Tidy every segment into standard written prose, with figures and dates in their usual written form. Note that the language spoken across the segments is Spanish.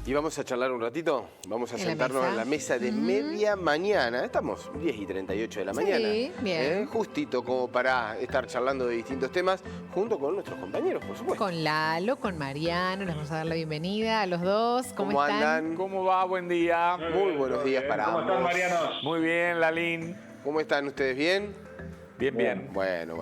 Y vamos a charlar un ratito, vamos a sentarnos en la mesa de media mañana. Estamos 10:38 de la mañana. Sí, bien. Justito como para estar charlando de distintos temas, junto con nuestros compañeros, por supuesto. Con Lalo, con Mariano, les vamos a dar la bienvenida a los dos. ¿Cómo están? Andan? ¿Cómo va? Buen día. Muy buenos días para ambos. ¿Cómo están, Mariano? Muy bien, Lalín. ¿Cómo están ustedes? ¿Bien? Bien, bien. Bueno.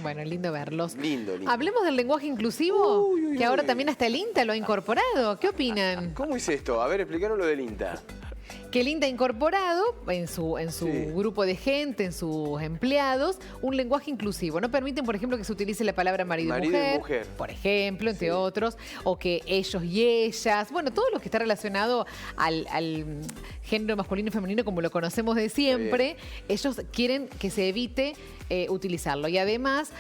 Bueno, lindo verlos. Lindo. Hablemos del lenguaje inclusivo, que ahora también hasta el INTA lo ha incorporado. ¿Qué opinan? ¿Cómo es esto? A ver, explícanos lo del INTA. Que el INTA ha incorporado en su Sí. grupo de gente, en sus empleados, un lenguaje inclusivo. No permiten, por ejemplo, que se utilice la palabra marido y mujer, por ejemplo, entre otros, o que ellos y ellas, bueno, todo lo que está relacionado al género masculino y femenino como lo conocemos de siempre, ellos quieren que se evite utilizarlo. Y además,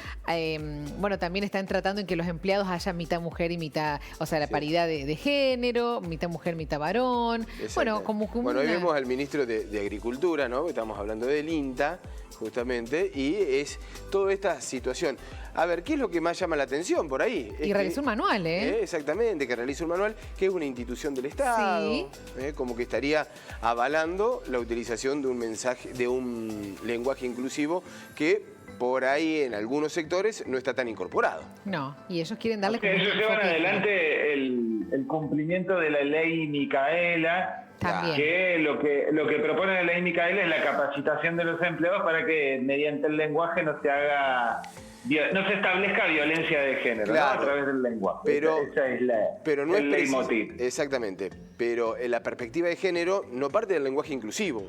bueno, también están tratando en que los empleados haya mitad mujer y mitad, o sea, la paridad de género, mitad mujer, mitad varón. Bueno, como Bueno, hoy vemos al ministro de Agricultura, ¿no? Estamos hablando del INTA, justamente, y es toda esta situación. A ver, ¿qué es lo que más llama la atención por ahí? Y realiza un manual, ¿eh? Exactamente, que realiza un manual, que es una institución del Estado, Sí. Como que estaría avalando la utilización de un mensaje, de un lenguaje inclusivo que por ahí en algunos sectores no está tan incorporado. No, y ellos quieren darle... como Ellos un llevan enfoque. adelante el cumplimiento de la ley Micaela, También. que lo que propone la ley Micaela es la capacitación de los empleados para que mediante el lenguaje no se establezca violencia de género, Claro. ¿no? A través del lenguaje. Pero, Esa es pero no el es leitmotiv. Exactamente, pero en la perspectiva de género no parte del lenguaje inclusivo.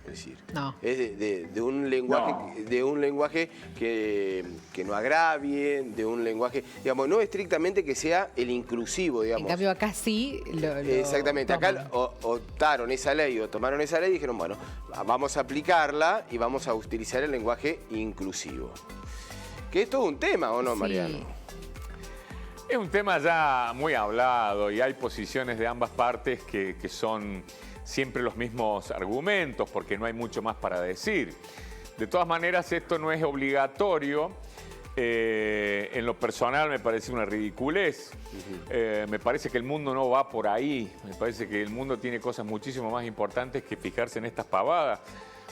Es decir, No. es de un lenguaje, que no agravie, de un lenguaje, digamos, no estrictamente que sea el inclusivo, digamos. En cambio acá sí lo Exactamente, toman. acá optaron esa ley o tomaron esa ley y dijeron, bueno, vamos a aplicarla y vamos a utilizar el lenguaje inclusivo. Que es todo un tema, ¿o no, Sí. Mariano? Es un tema ya muy hablado y hay posiciones de ambas partes que son siempre los mismos argumentos porque no hay mucho más para decir. De todas maneras, esto no es obligatorio. En lo personal me parece una ridiculez. Me parece que el mundo no va por ahí. Me parece que el mundo tiene cosas muchísimo más importantes que fijarse en estas pavadas.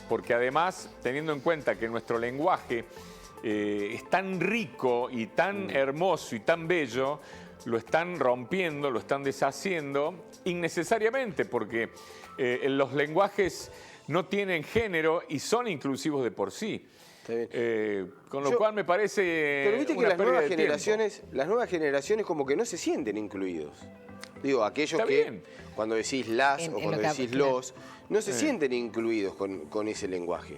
Porque además, teniendo en cuenta que nuestro lenguaje es tan rico y tan hermoso y tan bello, lo están rompiendo, lo están deshaciendo innecesariamente, porque los lenguajes no tienen género y son inclusivos de por sí. Con lo cual me parece Pero viste que una las pérdida nuevas de tiempo. nuevas generaciones como que no se sienten incluidos. Digo, aquellos Está que bien. cuando decís las En o lo cuando que- decís claro. los, no se sienten incluidos con ese lenguaje.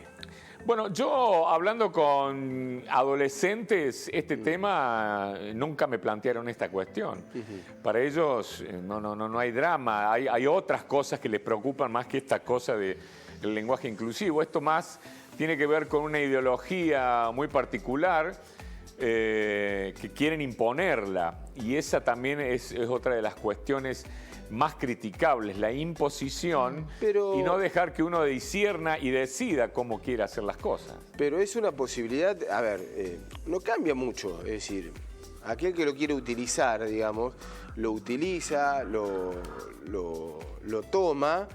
Bueno, yo hablando con adolescentes, este tema nunca me plantearon esta cuestión. Para ellos no hay drama, hay otras cosas que les preocupan más que esta cosa del lenguaje inclusivo. Esto más tiene que ver con una ideología muy particular que quieren imponerla. Y esa también es otra de las cuestiones más criticables, la imposición y no dejar que uno discierna y decida cómo quiere hacer las cosas. Pero es una posibilidad, a ver, no cambia mucho, es decir, aquel que lo quiere utilizar, digamos, lo utiliza, lo toma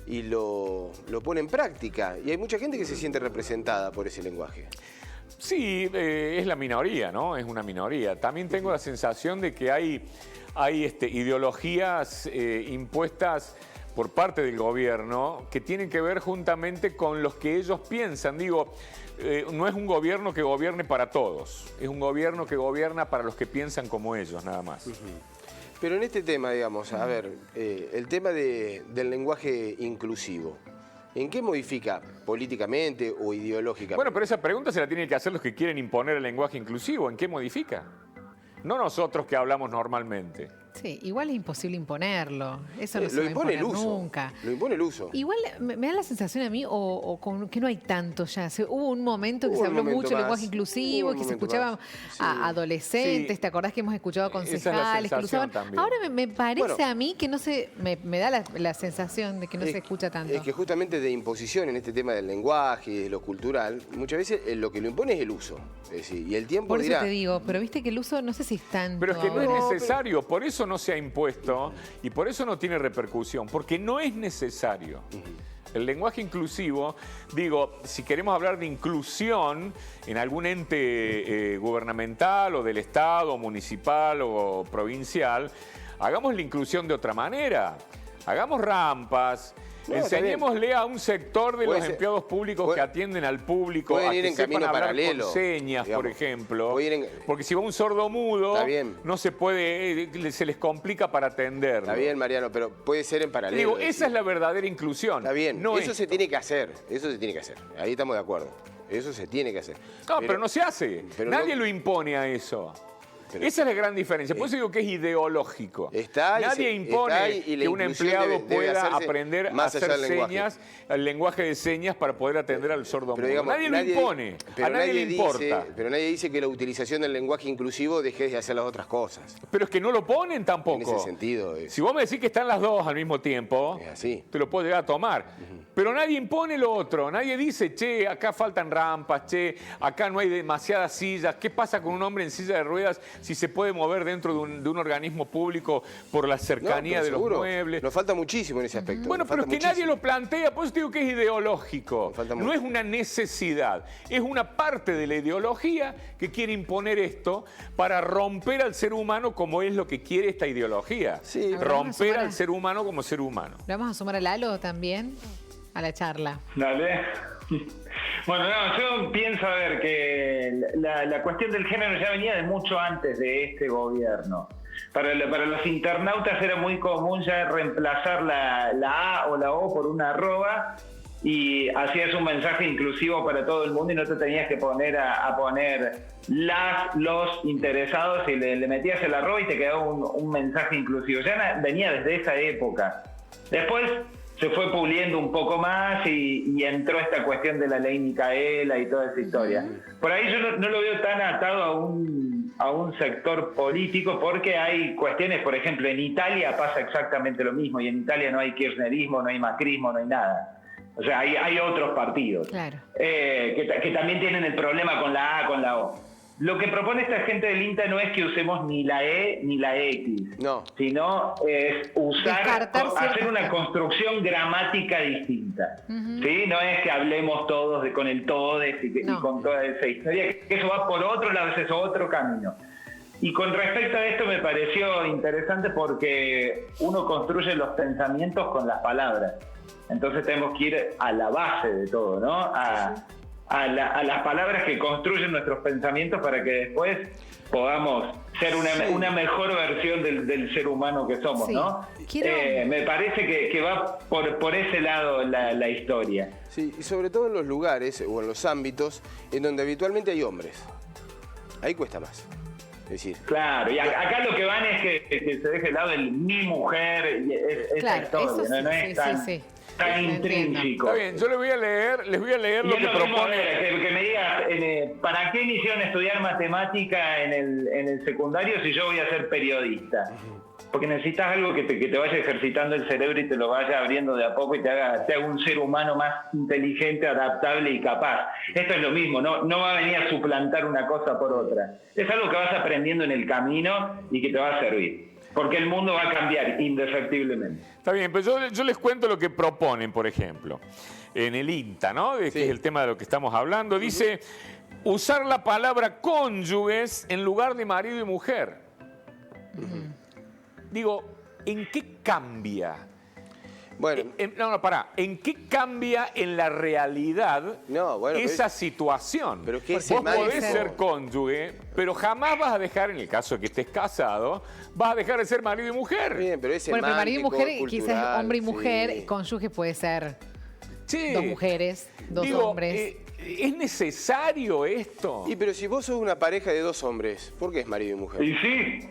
y lo pone en práctica. Y hay mucha gente que se siente representada por ese lenguaje. Sí, es la minoría, ¿no? Es una minoría. También tengo la sensación de que hay ideologías impuestas por parte del gobierno que tienen que ver juntamente con los que ellos piensan. Digo, no es un gobierno que gobierne para todos, es un gobierno que gobierna para los que piensan como ellos, nada más. Pero en este tema, digamos, a ver, el tema del lenguaje inclusivo, ¿en qué modifica políticamente o ideológicamente? Bueno, pero esa pregunta se la tienen que hacer los que quieren imponer el lenguaje inclusivo. ¿En qué modifica? No nosotros que hablamos normalmente. Sí, igual es imposible imponerlo. Eso no se lo va a impone imponer el uso. nunca. Lo impone el uso. Igual me da la sensación a mí que no hay tanto ya. Hubo un momento que se habló mucho del lenguaje inclusivo, que se escuchaba a adolescentes. Sí. ¿Te acordás que hemos escuchado Esa es la concejales que lo sensación usaban? también. Ahora me parece Bueno. a mí que no se... Me da la sensación de que no se escucha tanto. Es que justamente de imposición en este tema del lenguaje y de lo cultural, muchas veces lo que lo impone es el uso. Es decir, y el tiempo Por eso dirá... te digo, pero viste que el uso no sé si es tanto. Pero es que no es ahora. necesario, por eso eso no se ha impuesto y por eso no tiene repercusión, porque no es necesario. El lenguaje inclusivo, digo, si queremos hablar de inclusión en algún ente gubernamental o del Estado, municipal o provincial, hagamos la inclusión de otra manera. Hagamos rampas. No, enseñémosle a un sector de los empleados públicos que atienden al público a que sepan hablar con señas, digamos, por ejemplo. Porque si va un sordo mudo, no se puede, se les complica para atenderlo. Está bien, Mariano, pero puede ser en paralelo. Digo, esa es la verdadera inclusión. Está bien, no eso se tiene que hacer, eso se tiene que hacer. Ahí estamos de acuerdo. Eso se tiene que hacer. No, pero no se hace. Nadie lo impone a eso. Esa es la gran diferencia. Por eso digo que es ideológico. Nadie impone que un empleado pueda aprender a hacer señas, el lenguaje de señas para poder atender al sordo mudo. Nadie lo impone. A nadie le importa. Pero nadie dice que la utilización del lenguaje inclusivo deje de hacer las otras cosas. Pero es que no lo ponen tampoco. En ese sentido. Si vos me decís que están las dos al mismo tiempo, te lo puedo llegar a tomar. Pero nadie impone lo otro. Nadie dice, che, acá faltan rampas, che, acá no hay demasiadas sillas. ¿Qué pasa con un hombre en silla de ruedas si se puede mover dentro de un organismo público por la cercanía de los muebles? Nos falta muchísimo en ese aspecto. Bueno, pero es que nadie lo plantea, por eso digo que es ideológico. No es una necesidad, es una parte de la ideología que quiere imponer esto para romper al ser humano como es lo que quiere esta ideología. Romper al ser humano como ser humano. ¿Le vamos a sumar a Lalo también a la charla? Dale. Bueno, no, yo pienso, a ver, que la cuestión del género ya venía de mucho antes de este gobierno. Para los internautas era muy común ya reemplazar la A o la O por una arroba y hacías un mensaje inclusivo para todo el mundo y no te tenías que poner a poner los interesados y le metías el arroba y te quedaba un mensaje inclusivo. Ya venía desde esa época. Después se fue puliendo un poco más y entró esta cuestión de la ley Micaela y toda esa historia. Por ahí yo no lo veo tan atado a un sector político porque hay cuestiones, por ejemplo, en Italia pasa exactamente lo mismo y en Italia no hay kirchnerismo, no hay macrismo, no hay nada. O sea, hay otros partidos que también tienen el problema con la A, con la O. Lo que propone esta gente del INTA no es que usemos ni la E ni la X, sino es hacer una construcción gramática distinta. ¿Sí? No es que hablemos todos con el todes y con toda esa historia, que eso va por otro lado, es otro camino. Y con respecto a esto me pareció interesante porque uno construye los pensamientos con las palabras. Entonces tenemos que ir a la base de todo, ¿no? A las palabras que construyen nuestros pensamientos para que después podamos ser una mejor versión del ser humano que somos, ¿no? Me parece que va por ese lado la historia. Sí, y sobre todo en los lugares o en los ámbitos en donde habitualmente hay hombres. Ahí cuesta más. Es decir, claro, y acá lo que van es que se deje de lado el mi mujer, esa historia, no es tan intrínseco. Está bien, yo les voy a leer lo que propone. Que me digas, ¿para qué me hicieron estudiar matemática en el secundario si yo voy a ser periodista? Porque necesitas algo que te vaya ejercitando el cerebro y te lo vaya abriendo de a poco y te haga un ser humano más inteligente, adaptable y capaz. Esto es lo mismo, no va a venir a suplantar una cosa por otra. Es algo que vas aprendiendo en el camino y que te va a servir. Porque el mundo va a cambiar indefectiblemente. Está bien, pero yo les cuento lo que proponen, por ejemplo, en el INTA, ¿no? Que es el tema de lo que estamos hablando. Dice, usar la palabra cónyuges en lugar de marido y mujer. Digo, ¿en qué cambia? Bueno, ¿en qué cambia en la realidad esa situación? Pero es que vos podés ser cónyuge, pero jamás vas a dejar, en el caso de que estés casado, vas a dejar de ser marido y mujer. Bien, pero pero marido y mujer, quizás hombre y mujer, y cónyuge puede ser dos mujeres, dos hombres. ¿Es necesario esto? Pero si vos sos una pareja de dos hombres, ¿por qué es marido y mujer? Y sí.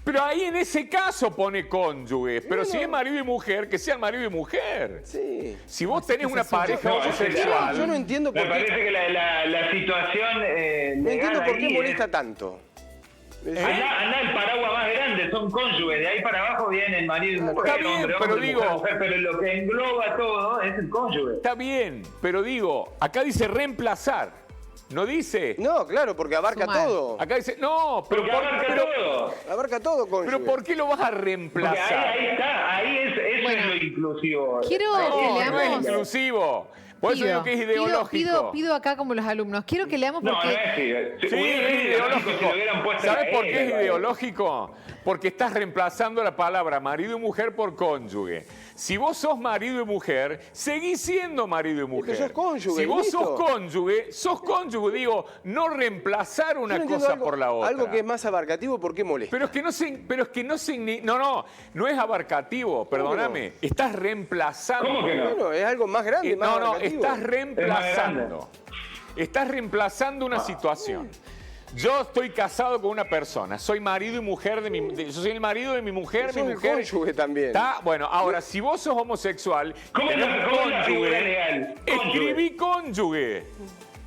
Pero ahí en ese caso pone cónyuges. Pero si es marido y mujer, que sean marido y mujer. Sí. Si vos tenés una pareja homosexual. Yo no entiendo por qué. Me parece que la situación. No entiendo por qué molesta tanto. Andá el paraguas más grande, son cónyuges. De ahí para abajo vienen marido y mujer, está bien, hombre, mujer. Pero lo que engloba todo es el cónyuge. Está bien, pero digo, acá dice reemplazar. ¿No dice? No, claro, porque abarca Sumar. todo. Acá dice, no, pero Porque abarca todo. Abarca todo, cónyuge. ¿pero por qué lo vas a Porque reemplazar? ahí está, eso Bueno, es lo inclusivo. quiero No, que no es leamos... inclusivo. Por eso digo que es ideológico. Pido acá como los alumnos. Quiero que leamos No, porque... no es Sí, es ideológico. ¿Sabes por qué es ideológico? Porque estás reemplazando la palabra marido y mujer por cónyuge. Si vos sos marido y mujer, seguís siendo marido y mujer. sos cónyuge, si vos listo. sos cónyuge. Digo, no reemplazar una Yo no entiendo cosa algo, por la otra. Algo que es más abarcativo, ¿por qué molesta? Pero es que no es abarcativo, perdóname. Estás reemplazando. ¿Cómo que no? Bueno, es algo más grande, más No, abarcativo. estás reemplazando. Estás reemplazando una situación. Yo estoy casado con una persona, soy marido y mujer yo soy el marido de mi mujer, Yo soy mi el mujer. cónyuge también. Está, bueno, ahora, si vos sos homosexual, ¿Cómo tenés es la figura legal? escribí cónyuge.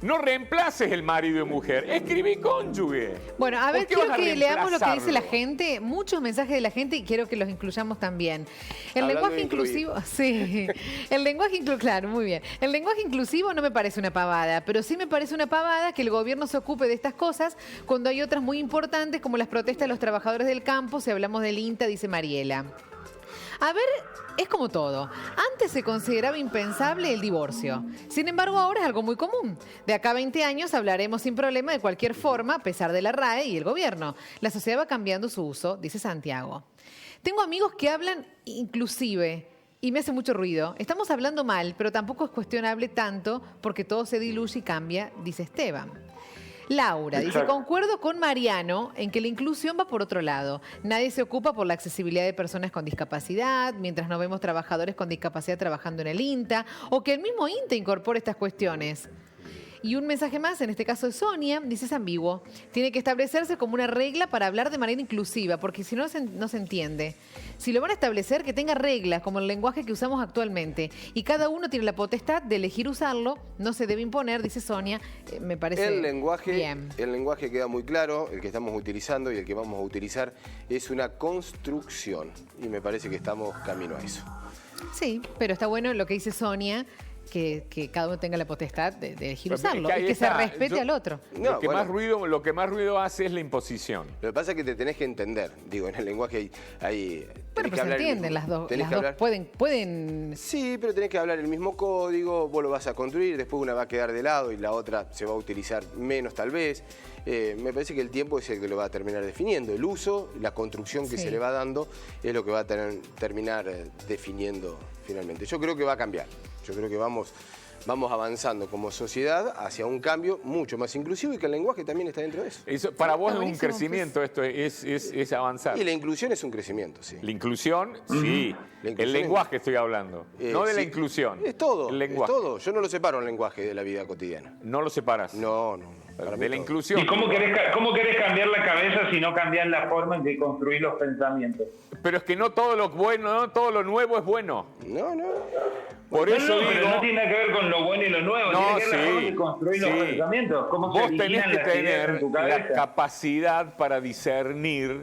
No reemplaces el marido y mujer, escribí cónyuge. Bueno, a ver, ¿Por qué quiero vas a que leamos lo que dice la reemplazarlo? gente. Muchos mensajes de la gente y quiero que los incluyamos también. El Hablando lenguaje de inclusivo, sí. El lenguaje inclusivo, claro, muy bien. El lenguaje inclusivo no me parece una pavada, pero sí me parece una pavada que el gobierno se ocupe de estas cosas cuando hay otras muy importantes como las protestas de los trabajadores del campo, si hablamos del INTA, dice Mariela. A ver, es como todo. Antes se consideraba impensable el divorcio. Sin embargo, ahora es algo muy común. De acá a 20 años hablaremos sin problema de cualquier forma, a pesar de la RAE y el gobierno. La sociedad va cambiando su uso, dice Santiago. Tengo amigos que hablan inclusive y me hace mucho ruido. Estamos hablando mal, pero tampoco es cuestionable tanto porque todo se diluye y cambia, dice Esteban. Laura dice, Exacto. concuerdo con Mariano en que la inclusión va por otro lado. Nadie se ocupa por la accesibilidad de personas con discapacidad, mientras no vemos trabajadores con discapacidad trabajando en el INTA, o que el mismo INTA incorpore estas cuestiones. Y un mensaje más, en este caso de Sonia, dice es ambiguo. Tiene que establecerse como una regla para hablar de manera inclusiva, porque si no, no se entiende. Si lo van a establecer, que tenga reglas, como el lenguaje que usamos actualmente. Y cada uno tiene la potestad de elegir usarlo, no se debe imponer, dice Sonia. Me parece El lenguaje bien. queda muy claro, el que estamos utilizando y el que vamos a utilizar es una construcción. Y me parece que estamos camino a eso. Sí, pero está bueno lo que dice Sonia, que cada uno tenga la potestad de elegir Pero usarlo es que ahí y que se está. respete al otro. No, lo que más ruido hace es la imposición. Lo que pasa es que te tenés que entender. Digo, en el lenguaje hay Bueno, pero se entienden las dos. Tenés Las que dos hablar. pueden. Sí, pero tenés que hablar el mismo código, vos lo vas a construir, después una va a quedar de lado y la otra se va a utilizar menos tal vez. Me parece que el tiempo es el que lo va a terminar definiendo. El uso, la construcción que Sí. se le va dando es lo que va a terminar definiendo finalmente. Yo creo que va a cambiar. Yo creo que vamos avanzando como sociedad hacia un cambio mucho más inclusivo y que el lenguaje también está dentro de eso. Eso, para vos es un buenísimo, crecimiento, esto es avanzar. Y la inclusión es un crecimiento, sí. La inclusión, sí. La inclusión El lenguaje estoy hablando, no de la Sí. inclusión. Es todo, El es lenguaje. todo. Yo no lo separo el lenguaje de la vida cotidiana. No lo separas. No. Para mí De la todo. inclusión. ¿Y cómo querés cambiar la cabeza si no cambiás la forma en que construís los pensamientos? Pero es que no todo lo bueno, no todo lo nuevo es bueno. No. Por No, eso pero digo, no tiene nada que ver con lo bueno y lo nuevo, No, tiene que ver la sí, forma de construir los sí. pensamientos, cómo se vos tenés originan que las ideas en tener tu la cabeza. capacidad para discernir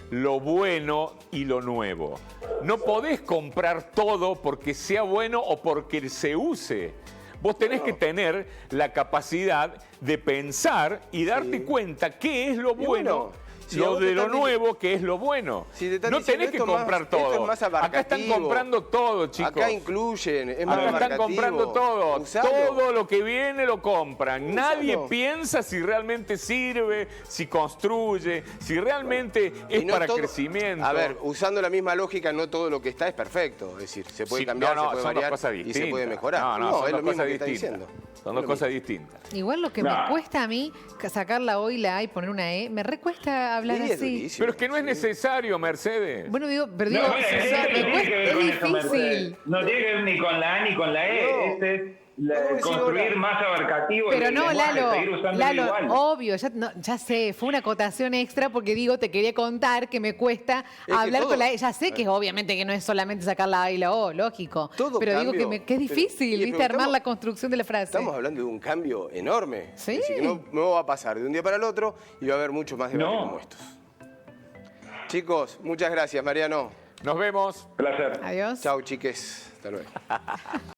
lo bueno y lo nuevo. No podés comprar todo porque sea bueno o porque se use. Vos tenés que tener la capacidad de pensar y darte cuenta qué es lo Y bueno, bueno, si a lo vos te de lo están nuevo, que es lo bueno. Si te están No diciendo tenés que esto más- comprar esto todo. es más Acá están abarcativo. comprando todo, chicos. Acá incluyen, es más Acá están abarcativo. comprando todo. Usalo. Todo lo que viene lo compran. Nadie Usalo. piensa si realmente sirve, si construye, si realmente Y es no para todo- crecimiento. A ver, usando la misma lógica, no todo lo que está es perfecto. Es decir, se puede Sí, cambiar, no, se puede son variar dos cosas y distintas. se puede mejorar. No, es son lo dos mismo cosas que está distintas. diciendo. Son dos cosas distintas. Igual lo que me cuesta a mí sacar la O y la A y poner una E, me recuesta hablar Sí, es así. durísimo. Pero es que no es necesario, Mercedes. Bueno, pero No, digo, bueno, me ¿qué tiene que ver cuesta, con es eso, Mercedes? difícil. No tiene que ver ni con la A ni con la E. No. Este es Vamos a decir construir ahora. más abarcativo Pero el no, lenguaje, Lalo, seguir usándolo Lalo, igual. obvio, ya sé, fue una acotación extra porque digo, te quería contar que me cuesta que hablar todo- con la E. Ya sé que obviamente que no es solamente sacar la A y la O, lógico. Todo pero digo cambio, que es difícil, pero ¿viste? Armar estamos- la construcción de la frase. Estamos hablando de un cambio enorme. Sí. Es decir, que no va a pasar de un día para el otro y va a haber muchos más debates No. como estos. Chicos, muchas gracias, Mariano. Nos vemos. Placer. Adiós. Chau, chiques. Hasta luego.